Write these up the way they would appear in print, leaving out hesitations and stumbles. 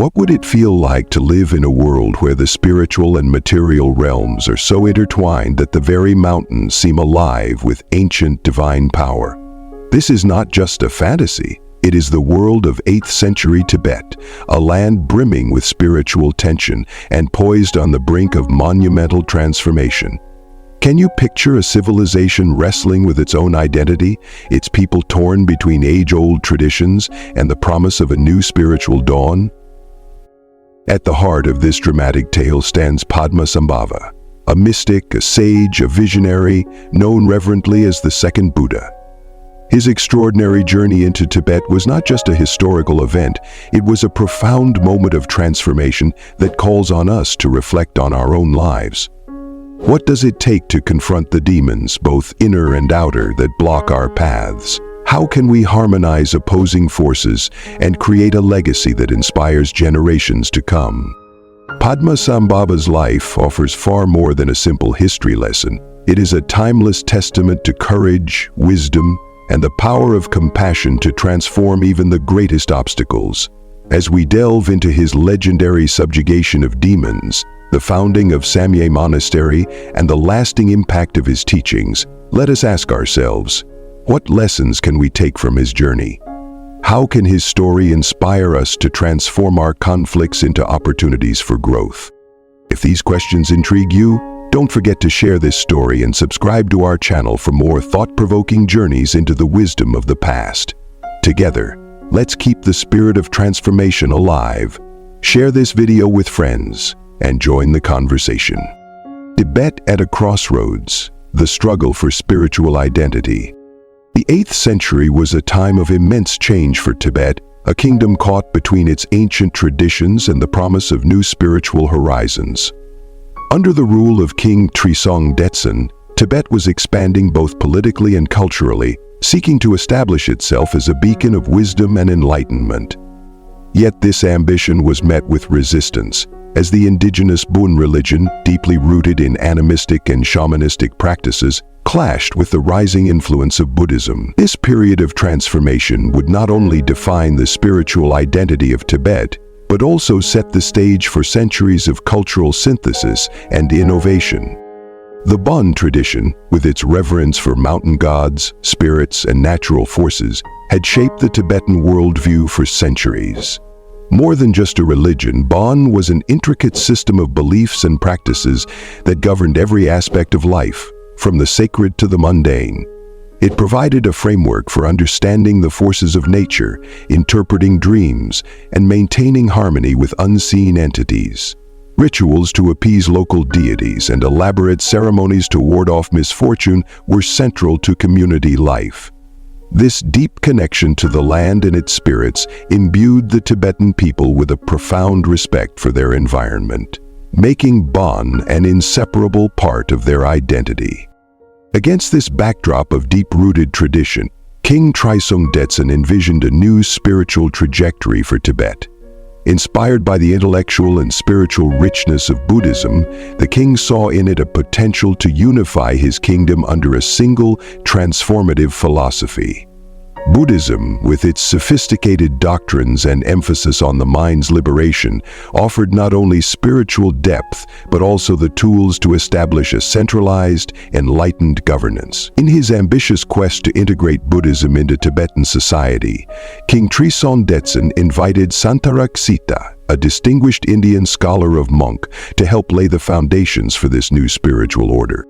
What would it feel like to live in a world where the spiritual and material realms are so intertwined that the very mountains seem alive with ancient divine power? This is not just a fantasy. It is the world of 8th century Tibet, a land brimming with spiritual tension and poised on the brink of monumental transformation. Can you picture a civilization wrestling with its own identity, its people torn between age-old traditions and the promise of a new spiritual dawn? At the heart of this dramatic tale stands Padmasambhava, a mystic, a sage, a visionary, known reverently as the second Buddha. His extraordinary journey into Tibet was not just a historical event, it was a profound moment of transformation that calls on us to reflect on our own lives. What does it take to confront the demons, both inner and outer, that block our paths? How can we harmonize opposing forces and create a legacy that inspires generations to come? Padmasambhava's life offers far more than a simple history lesson. It is a timeless testament to courage, wisdom, and the power of compassion to transform even the greatest obstacles. As we delve into his legendary subjugation of demons, the founding of Samye Monastery, and the lasting impact of his teachings, let us ask ourselves, what lessons can we take from his journey? How can his story inspire us to transform our conflicts into opportunities for growth? If these questions intrigue you, don't forget to share this story and subscribe to our channel for more thought-provoking journeys into the wisdom of the past. Together, let's keep the spirit of transformation alive. Share this video with friends and join the conversation. Tibet at a crossroads, the struggle for spiritual identity. The 8th century was a time of immense change for Tibet, a kingdom caught between its ancient traditions and the promise of new spiritual horizons. Under the rule of King Trisong Detsen, Tibet was expanding both politically and culturally, seeking to establish itself as a beacon of wisdom and enlightenment. Yet this ambition was met with resistance, as the indigenous Bön religion, deeply rooted in animistic and shamanistic practices, clashed with the rising influence of Buddhism. This period of transformation would not only define the spiritual identity of Tibet, but also set the stage for centuries of cultural synthesis and innovation. The Bön tradition, with its reverence for mountain gods, spirits, and natural forces, had shaped the Tibetan worldview for centuries. More than just a religion, Bön was an intricate system of beliefs and practices that governed every aspect of life, from the sacred to the mundane. It provided a framework for understanding the forces of nature, interpreting dreams, and maintaining harmony with unseen entities. Rituals to appease local deities and elaborate ceremonies to ward off misfortune were central to community life. This deep connection to the land and its spirits imbued the Tibetan people with a profound respect for their environment, making Bön an inseparable part of their identity. Against this backdrop of deep-rooted tradition, King Trisong Detsen envisioned a new spiritual trajectory for Tibet. Inspired by the intellectual and spiritual richness of Buddhism, the king saw in it a potential to unify his kingdom under a single, transformative philosophy. Buddhism, with its sophisticated doctrines and emphasis on the mind's liberation, offered not only spiritual depth, but also the tools to establish a centralized, enlightened governance. In his ambitious quest to integrate Buddhism into Tibetan society, King Trisong Detsen invited Santaraksita, a distinguished Indian scholar of monk, to help lay the foundations for this new spiritual order.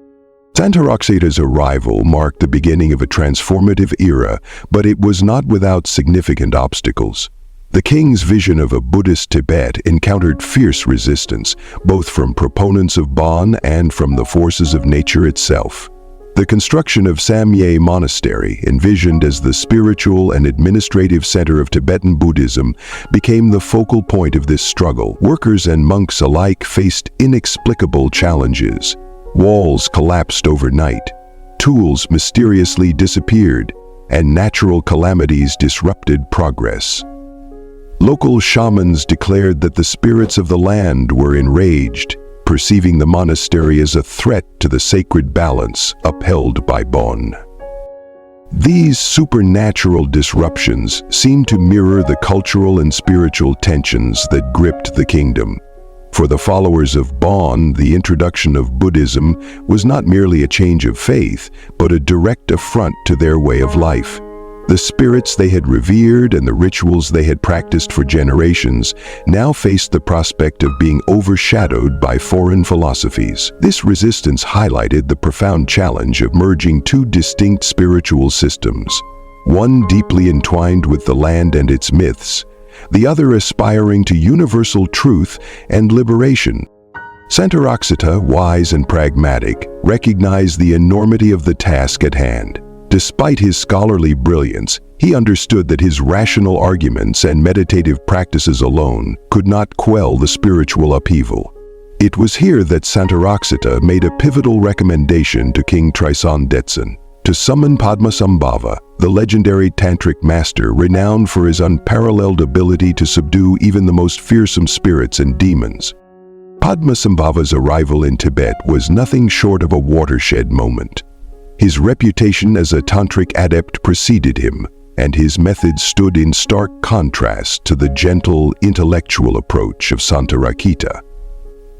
Santaraksita's arrival marked the beginning of a transformative era, but it was not without significant obstacles. The king's vision of a Buddhist Tibet encountered fierce resistance, both from proponents of Bön and from the forces of nature itself. The construction of Samye Monastery, envisioned as the spiritual and administrative center of Tibetan Buddhism, became the focal point of this struggle. Workers and monks alike faced inexplicable challenges. Walls collapsed overnight, tools mysteriously disappeared, and natural calamities disrupted progress. Local shamans declared that the spirits of the land were enraged, perceiving the monastery as a threat to the sacred balance upheld by Bön. These supernatural disruptions seem to mirror the cultural and spiritual tensions that gripped the kingdom. For the followers of Bon, the introduction of Buddhism was not merely a change of faith, but a direct affront to their way of life. The spirits they had revered and the rituals they had practiced for generations now faced the prospect of being overshadowed by foreign philosophies. This resistance highlighted the profound challenge of merging two distinct spiritual systems, one deeply entwined with the land and its myths, the other aspiring to universal truth and liberation. Santaroksita, wise and pragmatic, recognized the enormity of the task at hand. Despite his scholarly brilliance, he understood that his rational arguments and meditative practices alone could not quell the spiritual upheaval. It was here that Santaroksita made a pivotal recommendation to King Trison Detsen to summon Padmasambhava, the legendary Tantric master renowned for his unparalleled ability to subdue even the most fearsome spirits and demons. Padmasambhava's arrival in Tibet was nothing short of a watershed moment. His reputation as a Tantric adept preceded him, and his methods stood in stark contrast to the gentle, intellectual approach of Santaroksita.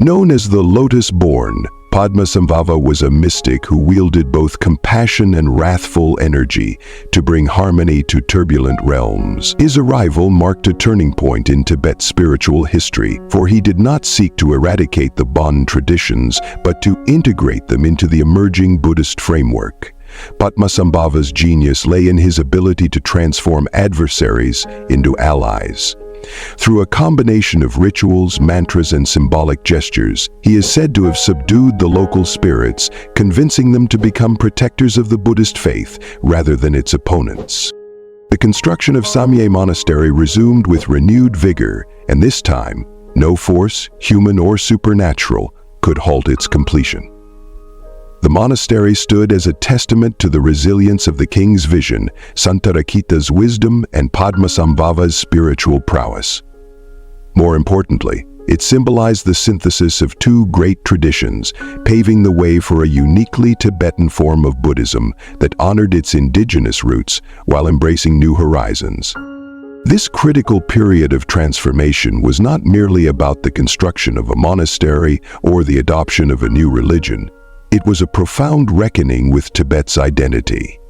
Known as the Lotus-born, Padmasambhava was a mystic who wielded both compassion and wrathful energy to bring harmony to turbulent realms. His arrival marked a turning point in Tibet's spiritual history, for he did not seek to eradicate the Bon traditions, but to integrate them into the emerging Buddhist framework. Padmasambhava's genius lay in his ability to transform adversaries into allies. Through a combination of rituals, mantras, and symbolic gestures, he is said to have subdued the local spirits, convincing them to become protectors of the Buddhist faith rather than its opponents. The construction of Samye Monastery resumed with renewed vigor, and this time, no force, human or supernatural, could halt its completion. The monastery stood as a testament to the resilience of the king's vision, Santaroksita's wisdom, and Padmasambhava's spiritual prowess. More importantly, it symbolized the synthesis of two great traditions, paving the way for a uniquely Tibetan form of Buddhism that honored its indigenous roots while embracing new horizons. This critical period of transformation was not merely about the construction of a monastery or the adoption of a new religion. It was a profound reckoning with Tibet's identity.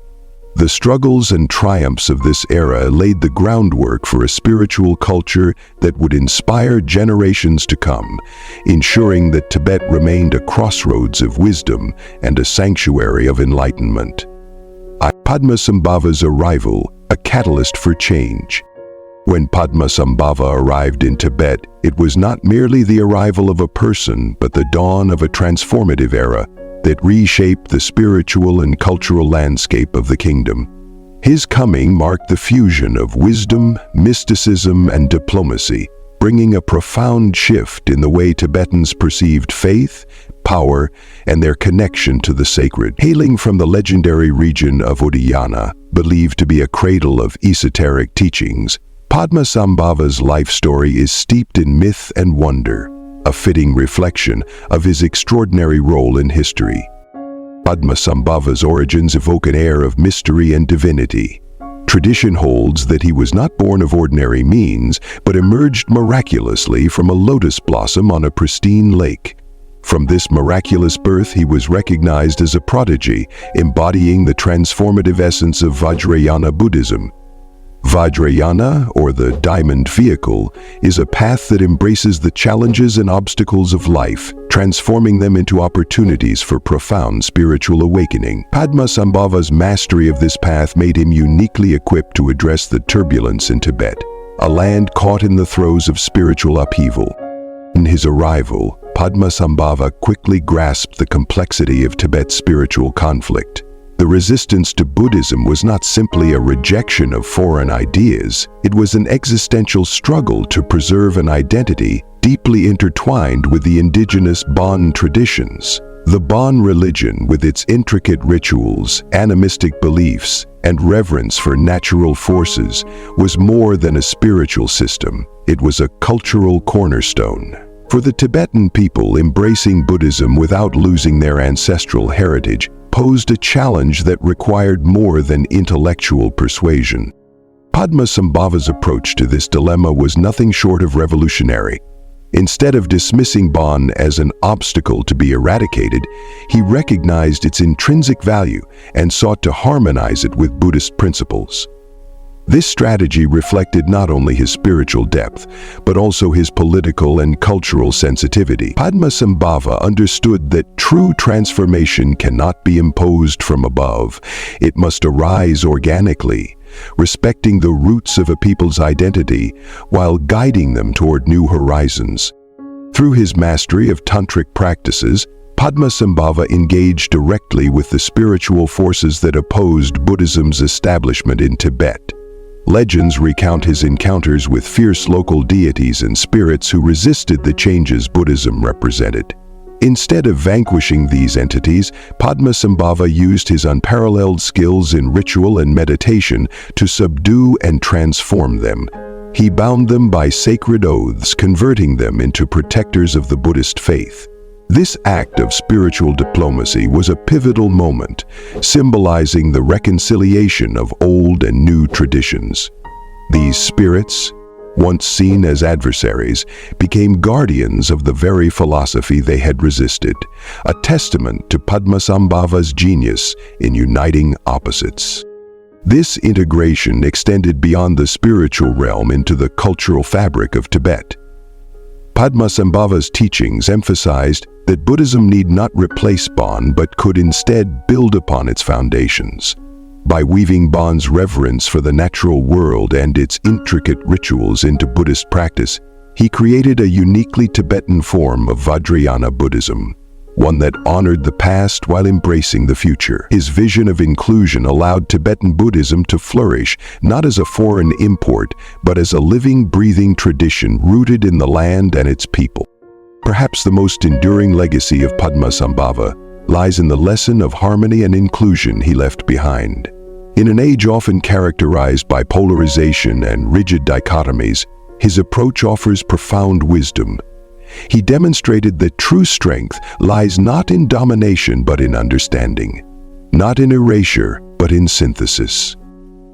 The struggles and triumphs of this era laid the groundwork for a spiritual culture that would inspire generations to come, ensuring that Tibet remained a crossroads of wisdom and a sanctuary of enlightenment. Padmasambhava's arrival, a catalyst for change. When Padmasambhava arrived in Tibet, it was not merely the arrival of a person, but the dawn of a transformative era that reshaped the spiritual and cultural landscape of the kingdom. His coming marked the fusion of wisdom, mysticism, and diplomacy, bringing a profound shift in the way Tibetans perceived faith, power, and their connection to the sacred. Hailing from the legendary region of Vajrayana, believed to be a cradle of esoteric teachings, Padmasambhava's life story is steeped in myth and wonder, a fitting reflection of his extraordinary role in history. Padmasambhava's origins evoke an air of mystery and divinity. Tradition holds that he was not born of ordinary means, but emerged miraculously from a lotus blossom on a pristine lake. From this miraculous birth, he was recognized as a prodigy, embodying the transformative essence of Vajrayana Buddhism. Vajrayana, or the diamond vehicle, is a path that embraces the challenges and obstacles of life, transforming them into opportunities for profound spiritual awakening. Padmasambhava's mastery of this path made him uniquely equipped to address the turbulence in Tibet, a land caught in the throes of spiritual upheaval. In his arrival, Padmasambhava quickly grasped the complexity of Tibet's spiritual conflict. The resistance to Buddhism was not simply a rejection of foreign ideas, it was an existential struggle to preserve an identity deeply intertwined with the indigenous Bon traditions. The Bon religion, with its intricate rituals, animistic beliefs, and reverence for natural forces, was more than a spiritual system. It was a cultural cornerstone. For the Tibetan people, embracing Buddhism without losing their ancestral heritage posed a challenge that required more than intellectual persuasion. Padmasambhava's approach to this dilemma was nothing short of revolutionary. Instead of dismissing Bon as an obstacle to be eradicated, he recognized its intrinsic value and sought to harmonize it with Buddhist principles. This strategy reflected not only his spiritual depth, but also his political and cultural sensitivity. Padmasambhava understood that true transformation cannot be imposed from above. It must arise organically, respecting the roots of a people's identity while guiding them toward new horizons. Through his mastery of Tantric practices, Padmasambhava engaged directly with the spiritual forces that opposed Buddhism's establishment in Tibet. Legends recount his encounters with fierce local deities and spirits who resisted the changes Buddhism represented. Instead of vanquishing these entities, Padmasambhava used his unparalleled skills in ritual and meditation to subdue and transform them. He bound them by sacred oaths, converting them into protectors of the Buddhist faith. This act of spiritual diplomacy was a pivotal moment, symbolizing the reconciliation of old and new traditions. These spirits, once seen as adversaries, became guardians of the very philosophy they had resisted, a testament to Padmasambhava's genius in uniting opposites. This integration extended beyond the spiritual realm into the cultural fabric of Tibet. Padmasambhava's teachings emphasized that Buddhism need not replace Bon but could instead build upon its foundations. By weaving Bon's reverence for the natural world and its intricate rituals into Buddhist practice, he created a uniquely Tibetan form of Vajrayana Buddhism, one that honored the past while embracing the future. His vision of inclusion allowed Tibetan Buddhism to flourish not as a foreign import, but as a living, breathing tradition rooted in the land and its people. Perhaps the most enduring legacy of Padmasambhava lies in the lesson of harmony and inclusion he left behind. In an age often characterized by polarization and rigid dichotomies, his approach offers profound wisdom. He demonstrated that true strength lies not in domination but in understanding, not in erasure but in synthesis.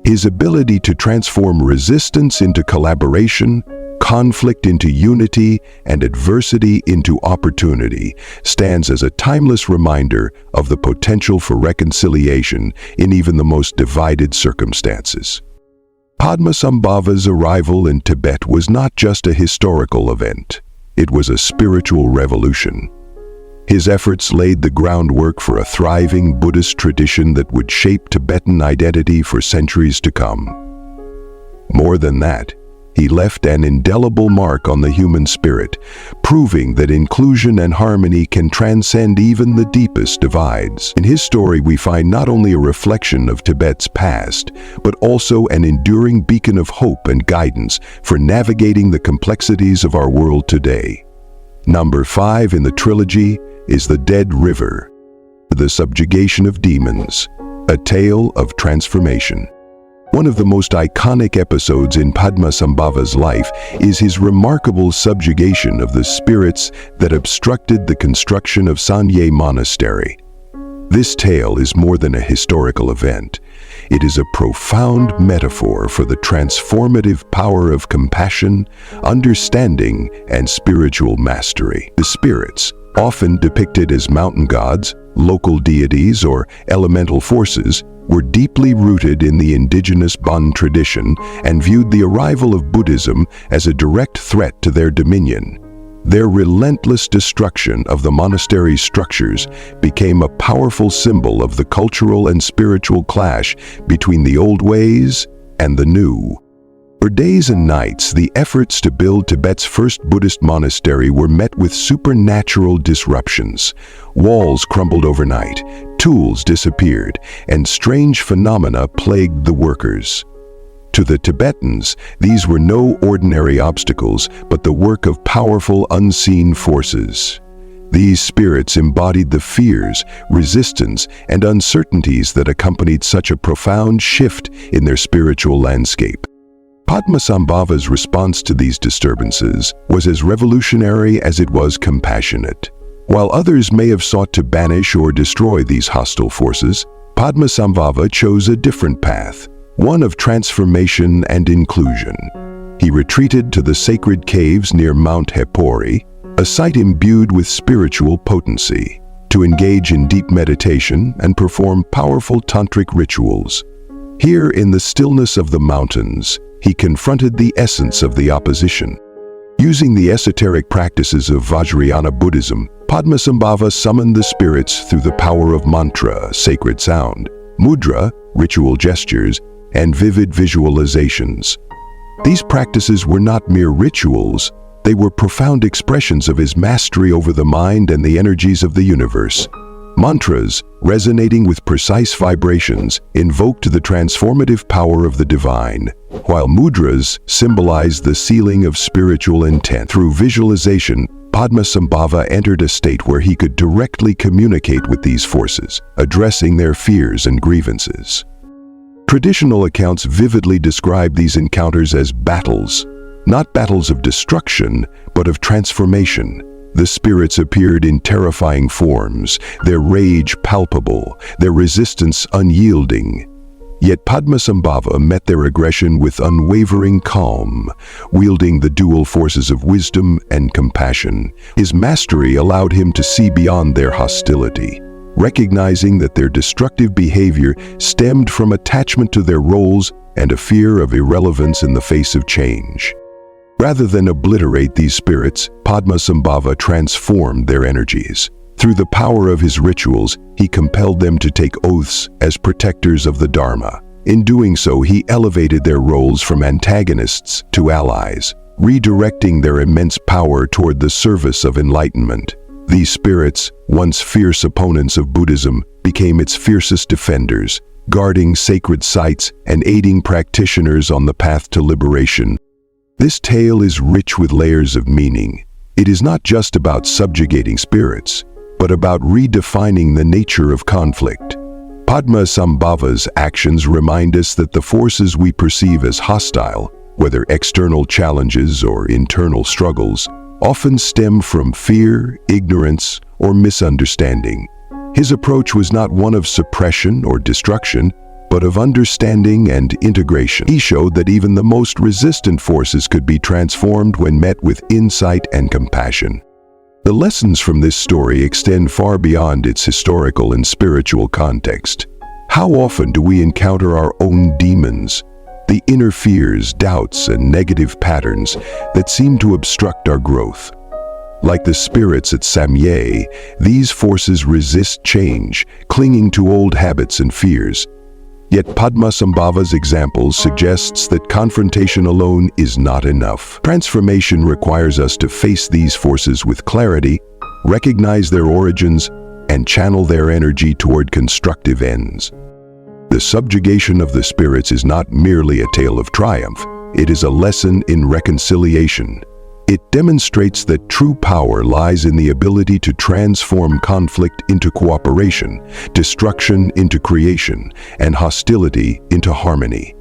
His ability to transform resistance into collaboration, conflict into unity, and adversity into opportunity stands as a timeless reminder of the potential for reconciliation in even the most divided circumstances. Padmasambhava's arrival in Tibet was not just a historical event. It was a spiritual revolution. His efforts laid the groundwork for a thriving Buddhist tradition that would shape Tibetan identity for centuries to come. More than that, he left an indelible mark on the human spirit, proving that inclusion and harmony can transcend even the deepest divides. In his story, we find not only a reflection of Tibet's past, but also an enduring beacon of hope and guidance for navigating the complexities of our world today. Number 5 in the trilogy is The Dead River, The Subjugation of Demons, a tale of transformation. One of the most iconic episodes in Padmasambhava's life is his remarkable subjugation of the spirits that obstructed the construction of Samye Monastery. This tale is more than a historical event. It is a profound metaphor for the transformative power of compassion, understanding, and spiritual mastery. The spirits, often depicted as mountain gods, local deities, or elemental forces, were deeply rooted in the indigenous Bon tradition and viewed the arrival of Buddhism as a direct threat to their dominion. Their relentless destruction of the monastery's structures became a powerful symbol of the cultural and spiritual clash between the old ways and the new. For days and nights, the efforts to build Tibet's first Buddhist monastery were met with supernatural disruptions. Walls crumbled overnight, tools disappeared, and strange phenomena plagued the workers. To the Tibetans, these were no ordinary obstacles, but the work of powerful unseen forces. These spirits embodied the fears, resistance, and uncertainties that accompanied such a profound shift in their spiritual landscape. Padmasambhava's response to these disturbances was as revolutionary as it was compassionate. While others may have sought to banish or destroy these hostile forces, Padmasambhava chose a different path, one of transformation and inclusion. He retreated to the sacred caves near Mount Hepori, a site imbued with spiritual potency, to engage in deep meditation and perform powerful tantric rituals. Here, in the stillness of the mountains, he confronted the essence of the opposition. Using the esoteric practices of Vajrayana Buddhism, Padmasambhava summoned the spirits through the power of mantra, sacred sound, mudra, ritual gestures, and vivid visualizations. These practices were not mere rituals, they were profound expressions of his mastery over the mind and the energies of the universe. Mantras, resonating with precise vibrations, invoked the transformative power of the divine, while mudras symbolized the sealing of spiritual intent. Through visualization, Padmasambhava entered a state where he could directly communicate with these forces, addressing their fears and grievances. Traditional accounts vividly describe these encounters as battles, not battles of destruction, but of transformation. The spirits appeared in terrifying forms, their rage palpable, their resistance unyielding. Yet Padmasambhava met their aggression with unwavering calm, wielding the dual forces of wisdom and compassion. His mastery allowed him to see beyond their hostility, recognizing that their destructive behavior stemmed from attachment to their roles and a fear of irrelevance in the face of change. Rather than obliterate these spirits, Padmasambhava transformed their energies. Through the power of his rituals, he compelled them to take oaths as protectors of the Dharma. In doing so, he elevated their roles from antagonists to allies, redirecting their immense power toward the service of enlightenment. These spirits, once fierce opponents of Buddhism, became its fiercest defenders, guarding sacred sites and aiding practitioners on the path to liberation. This tale is rich with layers of meaning. It is not just about subjugating spirits, but about redefining the nature of conflict. Padmasambhava's actions remind us that the forces we perceive as hostile, whether external challenges or internal struggles, often stem from fear, ignorance, or misunderstanding. His approach was not one of suppression or destruction, but of understanding and integration. He showed that even the most resistant forces could be transformed when met with insight and compassion. The lessons from this story extend far beyond its historical and spiritual context. How often do we encounter our own demons, the inner fears, doubts, and negative patterns that seem to obstruct our growth? Like the spirits at Samye, these forces resist change, clinging to old habits and fears. Yet Padmasambhava's example suggests that confrontation alone is not enough. Transformation requires us to face these forces with clarity, recognize their origins, and channel their energy toward constructive ends. The subjugation of the spirits is not merely a tale of triumph, it is a lesson in reconciliation. It demonstrates that true power lies in the ability to transform conflict into cooperation, destruction into creation, and hostility into harmony.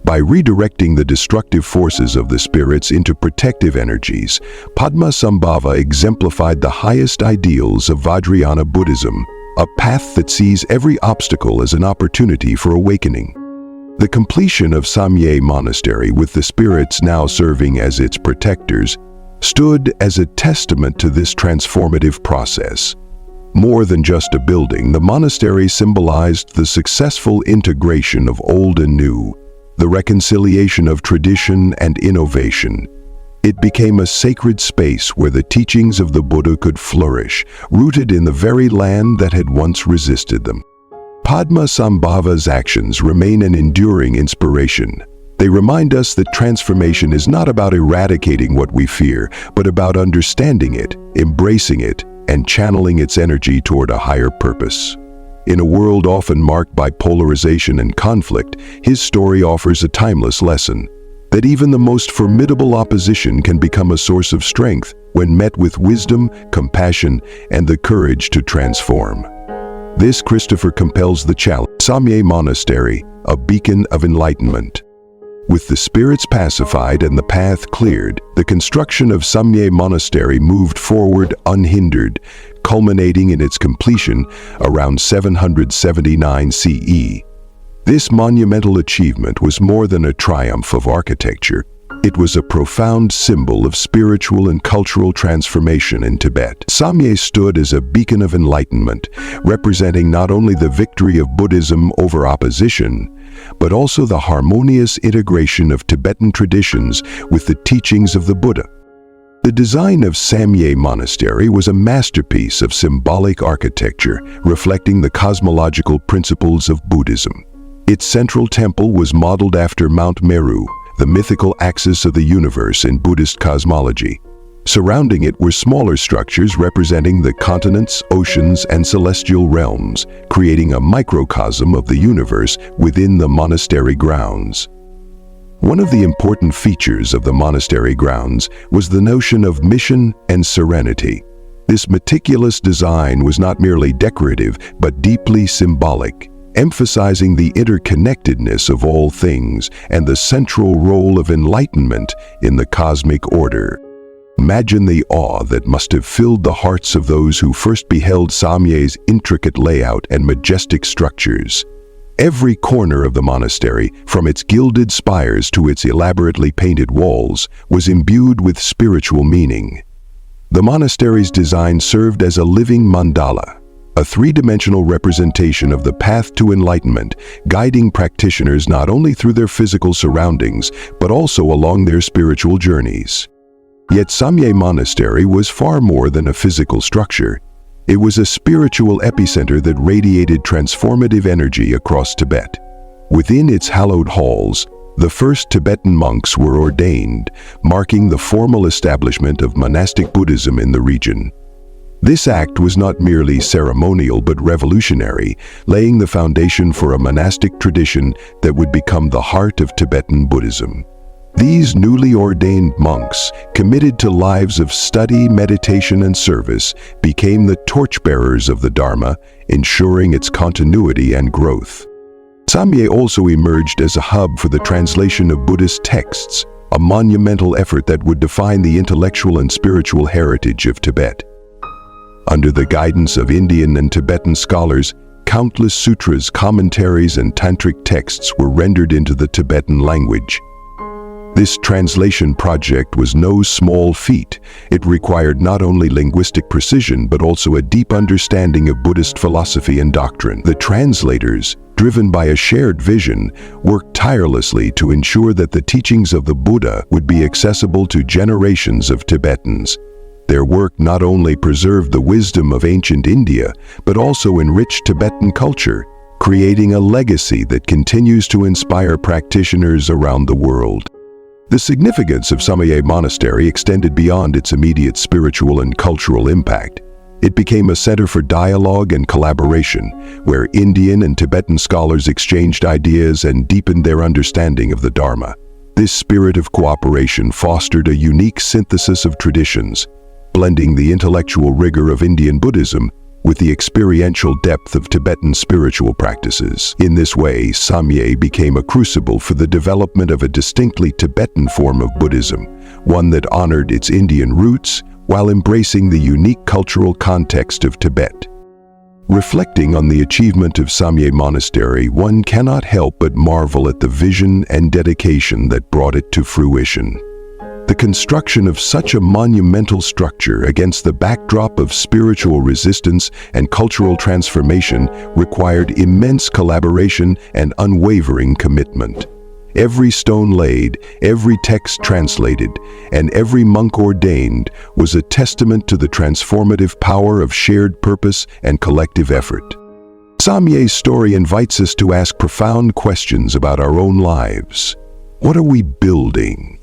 By redirecting the destructive forces of the spirits into protective energies, Padmasambhava exemplified the highest ideals of Vajrayana Buddhism, a path that sees every obstacle as an opportunity for awakening. The completion of Samye Monastery, with the spirits now serving as its protectors, stood as a testament to this transformative process. More than just a building, the monastery symbolized the successful integration of old and new, the reconciliation of tradition and innovation. It became a sacred space where the teachings of the Buddha could flourish, rooted in the very land that had once resisted them. Padmasambhava's actions remain an enduring inspiration. They remind us that transformation is not about eradicating what we fear, but about understanding it, embracing it, and channeling its energy toward a higher purpose. In a world often marked by polarization and conflict, his story offers a timeless lesson, that even the most formidable opposition can become a source of strength when met with wisdom, compassion, and the courage to transform. This, Christopher, compels the challenge. Samye Monastery, a beacon of enlightenment. With the spirits pacified and the path cleared, the construction of Samye Monastery moved forward unhindered, culminating in its completion around 779 CE. This monumental achievement was more than a triumph of architecture. It was a profound symbol of spiritual and cultural transformation in Tibet. Samye stood as a beacon of enlightenment, representing not only the victory of Buddhism over opposition, but also the harmonious integration of Tibetan traditions with the teachings of the Buddha. The design of Samye Monastery was a masterpiece of symbolic architecture, reflecting the cosmological principles of Buddhism. Its central temple was modeled after Mount Meru, the mythical axis of the universe in Buddhist cosmology. Surrounding it were smaller structures representing the continents, oceans, and celestial realms, creating a microcosm of the universe within the monastery grounds. One of the important features of the monastery grounds was the notion of mission and serenity. This meticulous design was not merely decorative, but deeply symbolic, emphasizing the interconnectedness of all things and the central role of enlightenment in the cosmic order. Imagine the awe that must have filled the hearts of those who first beheld Samye's intricate layout and majestic structures. Every corner of the monastery, from its gilded spires to its elaborately painted walls, was imbued with spiritual meaning. The monastery's design served as a living mandala, a three-dimensional representation of the path to enlightenment, guiding practitioners not only through their physical surroundings, but also along their spiritual journeys. Yet Samye Monastery was far more than a physical structure. It was a spiritual epicenter that radiated transformative energy across Tibet. Within its hallowed halls, the first Tibetan monks were ordained, marking the formal establishment of monastic Buddhism in the region. This act was not merely ceremonial but revolutionary, laying the foundation for a monastic tradition that would become the heart of Tibetan Buddhism. These newly ordained monks, committed to lives of study, meditation, and service, became the torchbearers of the Dharma, ensuring its continuity and growth. Samye also emerged as a hub for the translation of Buddhist texts, a monumental effort that would define the intellectual and spiritual heritage of Tibet. Under the guidance of Indian and Tibetan scholars, countless sutras, commentaries, and tantric texts were rendered into the Tibetan language. This translation project was no small feat. It required not only linguistic precision but also a deep understanding of Buddhist philosophy and doctrine. The translators, driven by a shared vision, worked tirelessly to ensure that the teachings of the Buddha would be accessible to generations of Tibetans. Their work not only preserved the wisdom of ancient India, but also enriched Tibetan culture, creating a legacy that continues to inspire practitioners around the world. The significance of Samye Monastery extended beyond its immediate spiritual and cultural impact. It became a center for dialogue and collaboration, where Indian and Tibetan scholars exchanged ideas and deepened their understanding of the Dharma. This spirit of cooperation fostered a unique synthesis of traditions, blending the intellectual rigor of Indian Buddhism with the experiential depth of Tibetan spiritual practices. In this way, Samye became a crucible for the development of a distinctly Tibetan form of Buddhism, one that honored its Indian roots while embracing the unique cultural context of Tibet. Reflecting on the achievement of Samye Monastery, one cannot help but marvel at the vision and dedication that brought it to fruition. The construction of such a monumental structure against the backdrop of spiritual resistance and cultural transformation required immense collaboration and unwavering commitment. Every stone laid, every text translated, and every monk ordained was a testament to the transformative power of shared purpose and collective effort. Samye's story invites us to ask profound questions about our own lives. What are we building?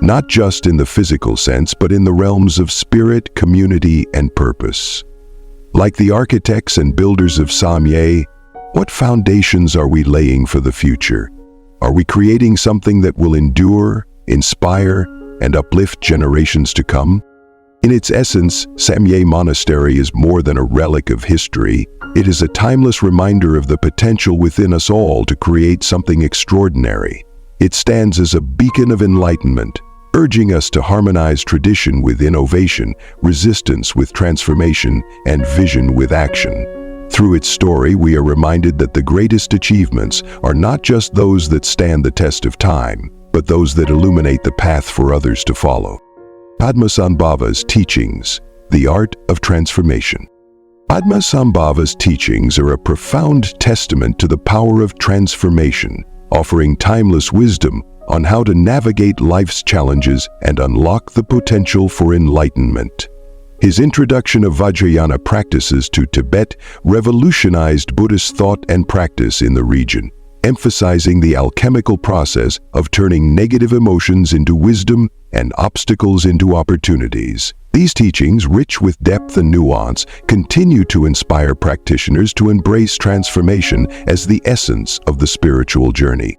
Not just in the physical sense, but in the realms of spirit, community, and purpose. Like the architects and builders of Samye, what foundations are we laying for the future? Are we creating something that will endure, inspire, and uplift generations to come? In its essence, Samye Monastery is more than a relic of history. It is a timeless reminder of the potential within us all to create something extraordinary. It stands as a beacon of enlightenment, urging us to harmonize tradition with innovation, resistance with transformation, and vision with action. Through its story, we are reminded that the greatest achievements are not just those that stand the test of time, but those that illuminate the path for others to follow. Padmasambhava's teachings, the art of transformation. Padmasambhava's teachings are a profound testament to the power of transformation, offering timeless wisdom on how to navigate life's challenges and unlock the potential for enlightenment. His introduction of Vajrayana practices to Tibet revolutionized Buddhist thought and practice in the region, emphasizing the alchemical process of turning negative emotions into wisdom and obstacles into opportunities. These teachings, rich with depth and nuance, continue to inspire practitioners to embrace transformation as the essence of the spiritual journey.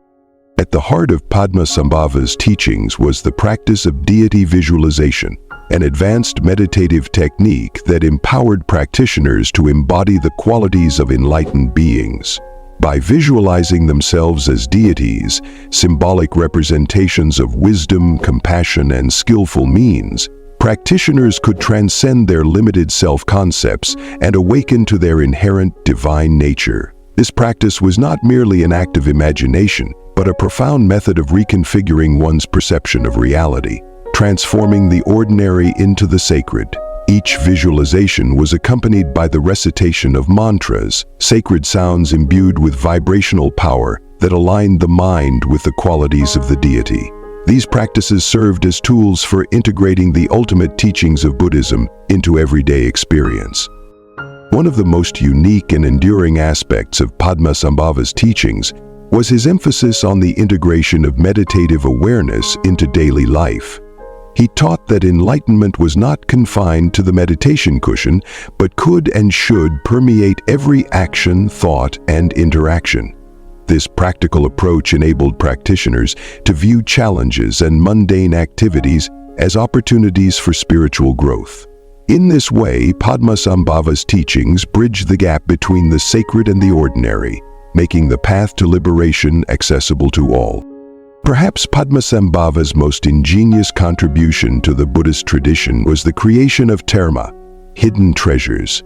At the heart of Padmasambhava's teachings was the practice of deity visualization, an advanced meditative technique that empowered practitioners to embody the qualities of enlightened beings. By visualizing themselves as deities, symbolic representations of wisdom, compassion, and skillful means, practitioners could transcend their limited self-concepts and awaken to their inherent divine nature. This practice was not merely an act of imagination, but a profound method of reconfiguring one's perception of reality, transforming the ordinary into the sacred. Each visualization was accompanied by the recitation of mantras, sacred sounds imbued with vibrational power that aligned the mind with the qualities of the deity. These practices served as tools for integrating the ultimate teachings of Buddhism into everyday experience. One of the most unique and enduring aspects of Padmasambhava's teachings was his emphasis on the integration of meditative awareness into daily life. He taught that enlightenment was not confined to the meditation cushion, but could and should permeate every action, thought, and interaction. This practical approach enabled practitioners to view challenges and mundane activities as opportunities for spiritual growth. In this way, Padmasambhava's teachings bridge the gap between the sacred and the ordinary, making the path to liberation accessible to all. Perhaps Padmasambhava's most ingenious contribution to the Buddhist tradition was the creation of terma, hidden treasures.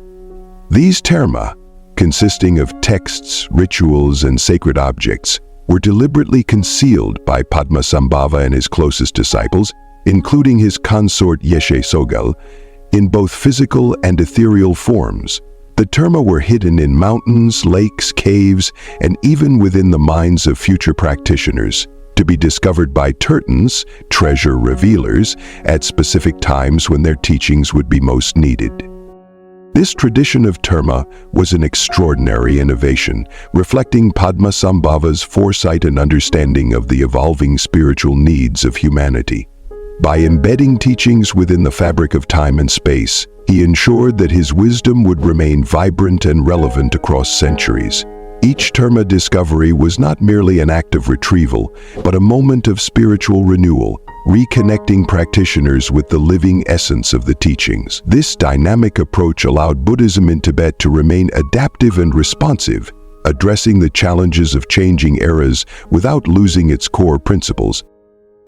These terma, consisting of texts, rituals, and sacred objects, were deliberately concealed by Padmasambhava and his closest disciples, including his consort Yeshe Tsogyal, in both physical and ethereal forms. The terma were hidden in mountains, lakes, caves, and even within the minds of future practitioners, to be discovered by tertans, treasure revealers, at specific times when their teachings would be most needed. This tradition of terma was an extraordinary innovation, reflecting Padmasambhava's foresight and understanding of the evolving spiritual needs of humanity. By embedding teachings within the fabric of time and space, he ensured that his wisdom would remain vibrant and relevant across centuries. Each terma discovery was not merely an act of retrieval, but a moment of spiritual renewal, reconnecting practitioners with the living essence of the teachings. This dynamic approach allowed Buddhism in Tibet to remain adaptive and responsive, addressing the challenges of changing eras without losing its core principles.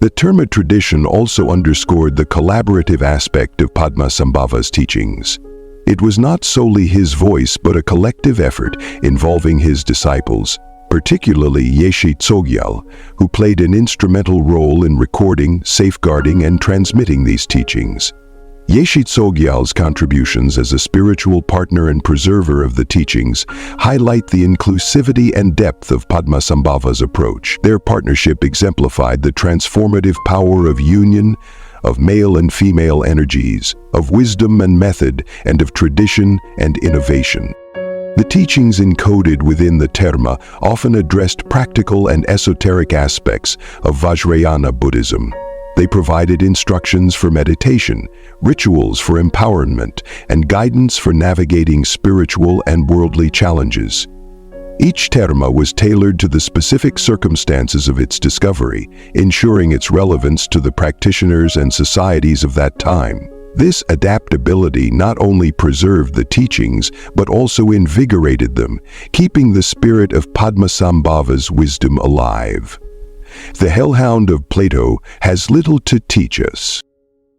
The terma tradition also underscored the collaborative aspect of Padmasambhava's teachings. It was not solely his voice but a collective effort involving his disciples, particularly Yeshe Tsogyal, who played an instrumental role in recording, safeguarding, and transmitting these teachings. Yeshe Tsogyal's contributions as a spiritual partner and preserver of the teachings highlight the inclusivity and depth of Padmasambhava's approach. Their partnership exemplified the transformative power of union, of male and female energies, of wisdom and method, and of tradition and innovation. The teachings encoded within the terma often addressed practical and esoteric aspects of Vajrayana Buddhism. They provided instructions for meditation, rituals for empowerment, and guidance for navigating spiritual and worldly challenges. Each terma was tailored to the specific circumstances of its discovery, ensuring its relevance to the practitioners and societies of that time. This adaptability not only preserved the teachings, but also invigorated them, keeping the spirit of Padmasambhava's wisdom alive. the hellhound of Plato, has little to teach us.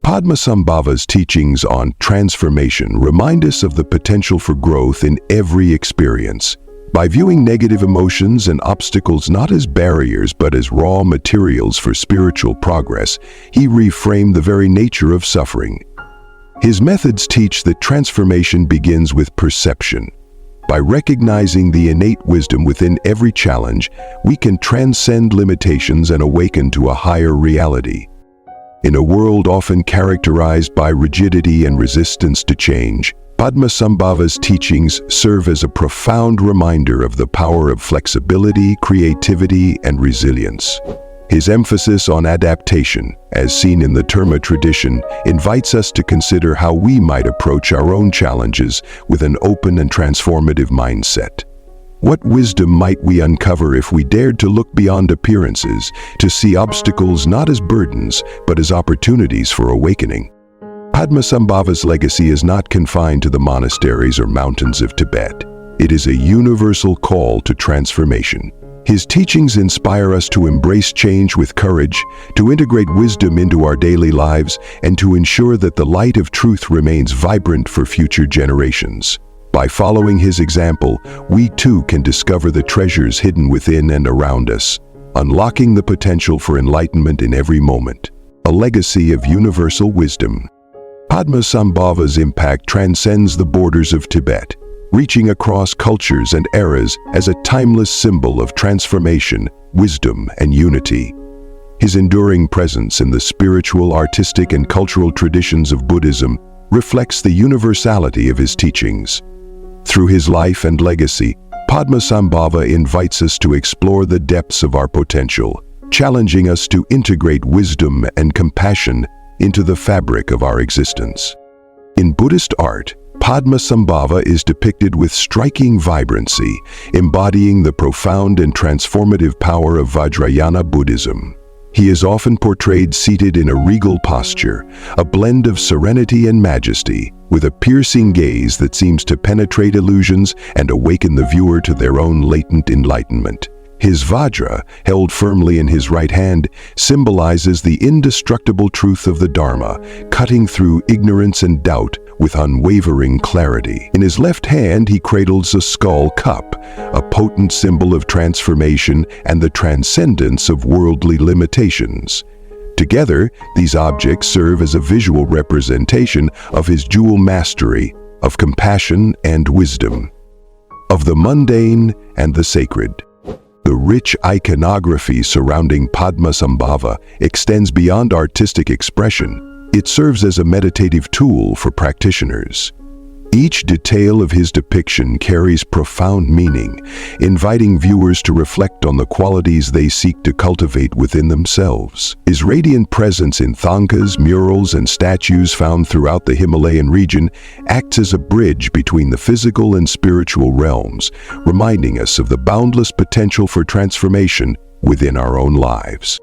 Padmasambhava's teachings on transformation remind us of the potential for growth in every experience. By viewing negative emotions and obstacles not as barriers but as raw materials for spiritual progress, he reframed the very nature of suffering. His methods teach that transformation begins with perception. By recognizing the innate wisdom within every challenge, we can transcend limitations and awaken to a higher reality. In a world often characterized by rigidity and resistance to change, Padmasambhava's teachings serve as a profound reminder of the power of flexibility, creativity, and resilience. His emphasis on adaptation, as seen in the Terma tradition, invites us to consider how we might approach our own challenges with an open and transformative mindset. What wisdom might we uncover if we dared to look beyond appearances, to see obstacles not as burdens, but as opportunities for awakening? Padmasambhava's legacy is not confined to the monasteries or mountains of Tibet. It is a universal call to transformation. His teachings inspire us to embrace change with courage, to integrate wisdom into our daily lives, and to ensure that the light of truth remains vibrant for future generations. By following his example, we too can discover the treasures hidden within and around us, unlocking the potential for enlightenment in every moment. A legacy of universal wisdom. Padmasambhava's impact transcends the borders of Tibet, reaching across cultures and eras as a timeless symbol of transformation, wisdom, and unity. His enduring presence in the spiritual, artistic, and cultural traditions of Buddhism reflects the universality of his teachings. Through his life and legacy, Padmasambhava invites us to explore the depths of our potential, challenging us to integrate wisdom and compassion into the fabric of our existence. In Buddhist art, Padmasambhava is depicted with striking vibrancy, embodying the profound and transformative power of Vajrayana Buddhism. He is often portrayed seated in a regal posture, a blend of serenity and majesty, with a piercing gaze that seems to penetrate illusions and awaken the viewer to their own latent enlightenment. His Vajra, held firmly in his right hand, symbolizes the indestructible truth of the Dharma, cutting through ignorance and doubt with unwavering clarity. In his left hand, he cradles a skull cup, a potent symbol of transformation and the transcendence of worldly limitations. Together, these objects serve as a visual representation of his dual mastery of compassion and wisdom, of the mundane and the sacred. The rich iconography surrounding Padmasambhava extends beyond artistic expression. It serves as a meditative tool for practitioners. Each detail of his depiction carries profound meaning, inviting viewers to reflect on the qualities they seek to cultivate within themselves. His radiant presence in thangkas, murals, and statues found throughout the Himalayan region acts as a bridge between the physical and spiritual realms, reminding us of the boundless potential for transformation within our own lives.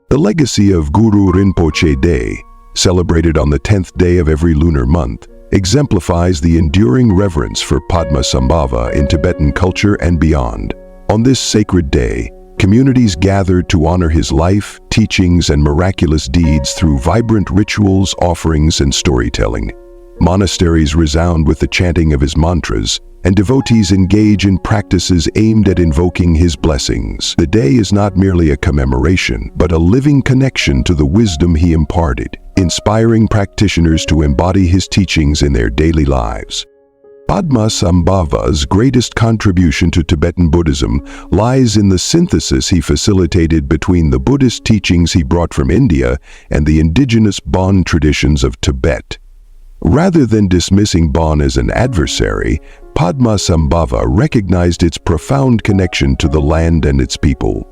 The legacy of Guru Rinpoche Day, celebrated on the 10th day of every lunar month, exemplifies the enduring reverence for Padmasambhava in Tibetan culture and beyond. On this sacred day, communities gather to honor his life, teachings, and miraculous deeds through vibrant rituals, offerings, and storytelling. Monasteries resound with the chanting of his mantras, and devotees engage in practices aimed at invoking his blessings. The day is not merely a commemoration, but a living connection to the wisdom he imparted, inspiring practitioners to embody his teachings in their daily lives. Padmasambhava's greatest contribution to Tibetan Buddhism lies in the synthesis he facilitated between the Buddhist teachings he brought from India and the indigenous Bon traditions of Tibet. Rather than dismissing Bon as an adversary, Padmasambhava recognized its profound connection to the land and its people.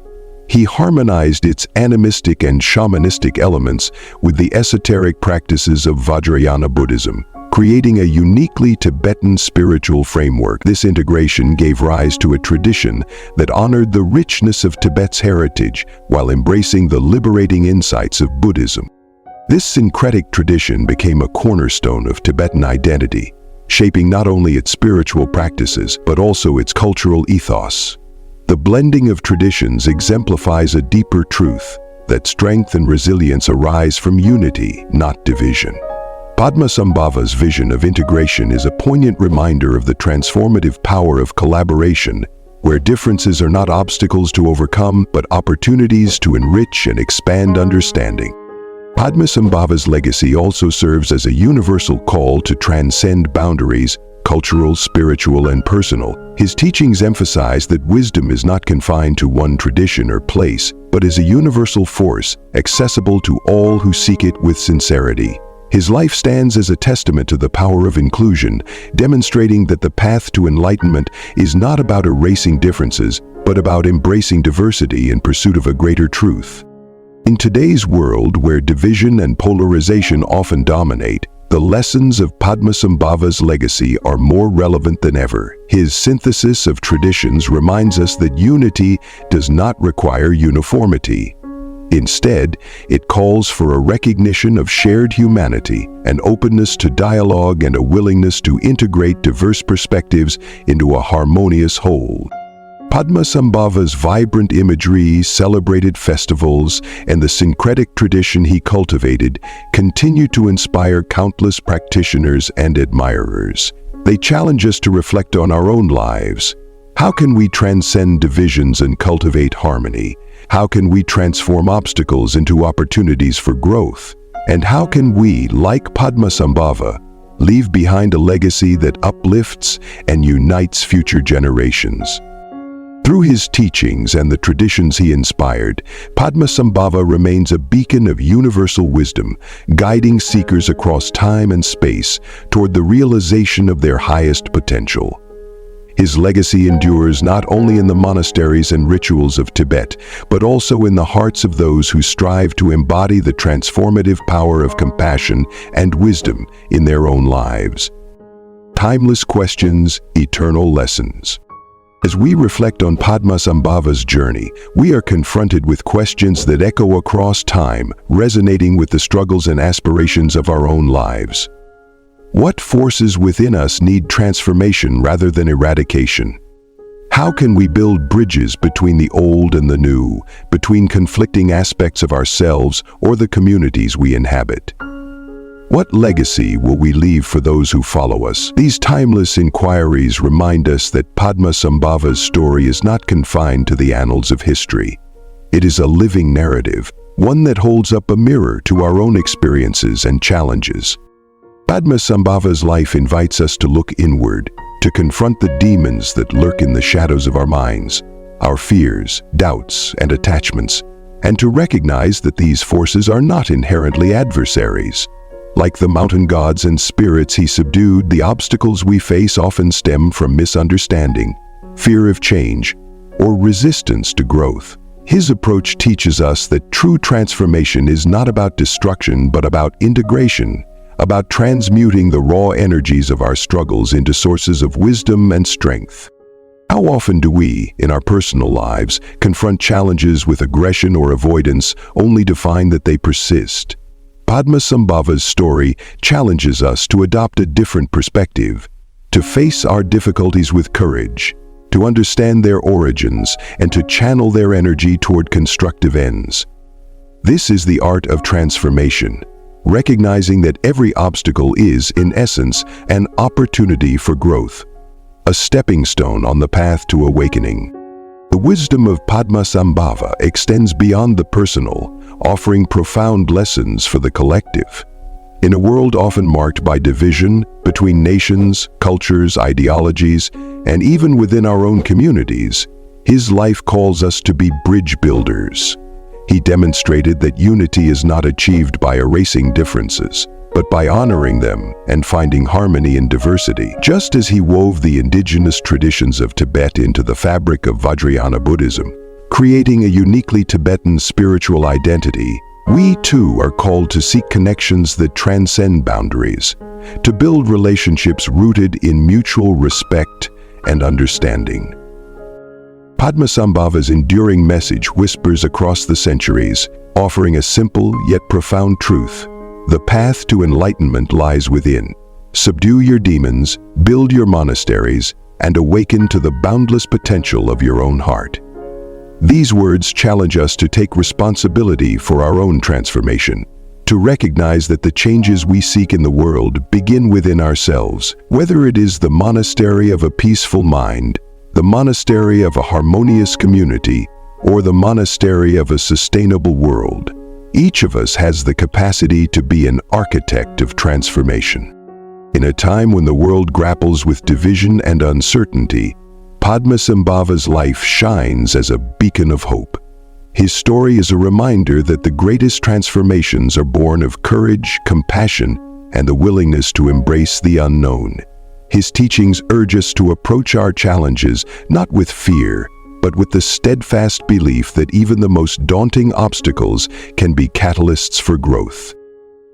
He harmonized its animistic and shamanistic elements with the esoteric practices of Vajrayana Buddhism, creating a uniquely Tibetan spiritual framework. This integration gave rise to a tradition that honored the richness of Tibet's heritage while embracing the liberating insights of Buddhism. This syncretic tradition became a cornerstone of Tibetan identity, shaping not only its spiritual practices but also its cultural ethos. The blending of traditions exemplifies a deeper truth, that strength and resilience arise from unity, not division. Padmasambhava's vision of integration is a poignant reminder of the transformative power of collaboration, where differences are not obstacles to overcome, but opportunities to enrich and expand understanding. Padmasambhava's legacy also serves as a universal call to transcend boundaries, cultural, spiritual, and personal. His teachings emphasize that wisdom is not confined to one tradition or place, but is a universal force, accessible to all who seek it with sincerity. His life stands as a testament to the power of inclusion, demonstrating that the path to enlightenment is not about erasing differences, but about embracing diversity in pursuit of a greater truth. In today's world, where division and polarization often dominate, the lessons of Padmasambhava's legacy are more relevant than ever. His synthesis of traditions reminds us that unity does not require uniformity. Instead, it calls for a recognition of shared humanity, an openness to dialogue, and a willingness to integrate diverse perspectives into a harmonious whole. Padmasambhava's vibrant imagery, celebrated festivals, and the syncretic tradition he cultivated continue to inspire countless practitioners and admirers. They challenge us to reflect on our own lives. How can we transcend divisions and cultivate harmony? How can we transform obstacles into opportunities for growth? And how can we, like Padmasambhava, leave behind a legacy that uplifts and unites future generations? Through his teachings and the traditions he inspired, Padmasambhava remains a beacon of universal wisdom, guiding seekers across time and space toward the realization of their highest potential. His legacy endures not only in the monasteries and rituals of Tibet, but also in the hearts of those who strive to embody the transformative power of compassion and wisdom in their own lives. Timeless questions, eternal lessons. As we reflect on Padmasambhava's journey, we are confronted with questions that echo across time, resonating with the struggles and aspirations of our own lives. What forces within us need transformation rather than eradication? How can we build bridges between the old and the new, between conflicting aspects of ourselves or the communities we inhabit? What legacy will we leave for those who follow us? These timeless inquiries remind us that Padmasambhava's story is not confined to the annals of history. It is a living narrative, one that holds up a mirror to our own experiences and challenges. Padmasambhava's life invites us to look inward, to confront the demons that lurk in the shadows of our minds, our fears, doubts, and attachments, and to recognize that these forces are not inherently adversaries. Like the mountain gods and spirits he subdued, the obstacles we face often stem from misunderstanding, fear of change, or resistance to growth. His approach teaches us that true transformation is not about destruction but about integration, about transmuting the raw energies of our struggles into sources of wisdom and strength. How often do we, in our personal lives, confront challenges with aggression or avoidance only to find that they persist? Padmasambhava's story challenges us to adopt a different perspective, to face our difficulties with courage, to understand their origins, and to channel their energy toward constructive ends. This is the art of transformation, recognizing that every obstacle is, in essence, an opportunity for growth, a stepping stone on the path to awakening. The wisdom of Padmasambhava extends beyond the personal, offering profound lessons for the collective. In a world often marked by division between nations, cultures, ideologies, and even within our own communities, his life calls us to be bridge builders. He demonstrated that unity is not achieved by erasing differences, but by honoring them and finding harmony in diversity. Just as he wove the indigenous traditions of Tibet into the fabric of Vajrayana Buddhism, creating a uniquely Tibetan spiritual identity, we too are called to seek connections that transcend boundaries, to build relationships rooted in mutual respect and understanding. Padmasambhava's enduring message whispers across the centuries, offering a simple yet profound truth. The path to enlightenment lies within. Subdue your demons, build your monasteries, and awaken to the boundless potential of your own heart. These words challenge us to take responsibility for our own transformation, to recognize that the changes we seek in the world begin within ourselves, whether it is the monastery of a peaceful mind, the monastery of a harmonious community, or the monastery of a sustainable world. Each of us has the capacity to be an architect of transformation. In a time when the world grapples with division and uncertainty, Padmasambhava's life shines as a beacon of hope. His story is a reminder that the greatest transformations are born of courage, compassion, and the willingness to embrace the unknown. His teachings urge us to approach our challenges not with fear, but with the steadfast belief that even the most daunting obstacles can be catalysts for growth.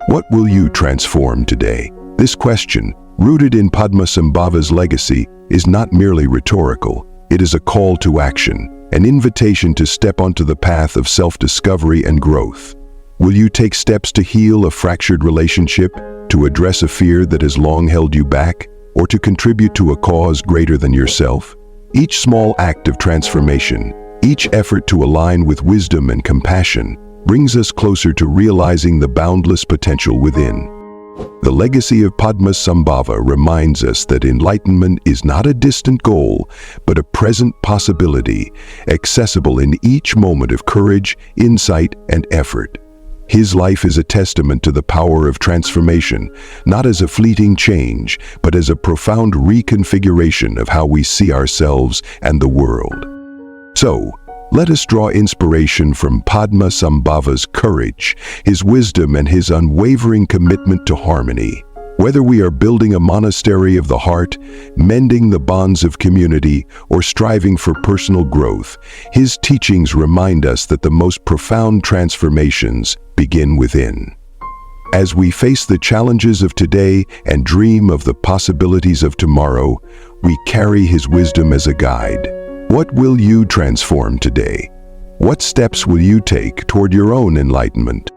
What will you transform today? This question, rooted in Padmasambhava's legacy, is not merely rhetorical. It is a call to action, an invitation to step onto the path of self-discovery and growth. Will you take steps to heal a fractured relationship, to address a fear that has long held you back, or to contribute to a cause greater than yourself? Each small act of transformation, each effort to align with wisdom and compassion, brings us closer to realizing the boundless potential within. The legacy of Padmasambhava reminds us that enlightenment is not a distant goal, but a present possibility, accessible in each moment of courage, insight, and effort. His life is a testament to the power of transformation, not as a fleeting change, but as a profound reconfiguration of how we see ourselves and the world. So, let us draw inspiration from Padmasambhava's courage, his wisdom, and his unwavering commitment to harmony. Whether we are building a monastery of the heart, mending the bonds of community, or striving for personal growth, his teachings remind us that the most profound transformations begin within. As we face the challenges of today and dream of the possibilities of tomorrow, we carry his wisdom as a guide. What will you transform today? What steps will you take toward your own enlightenment?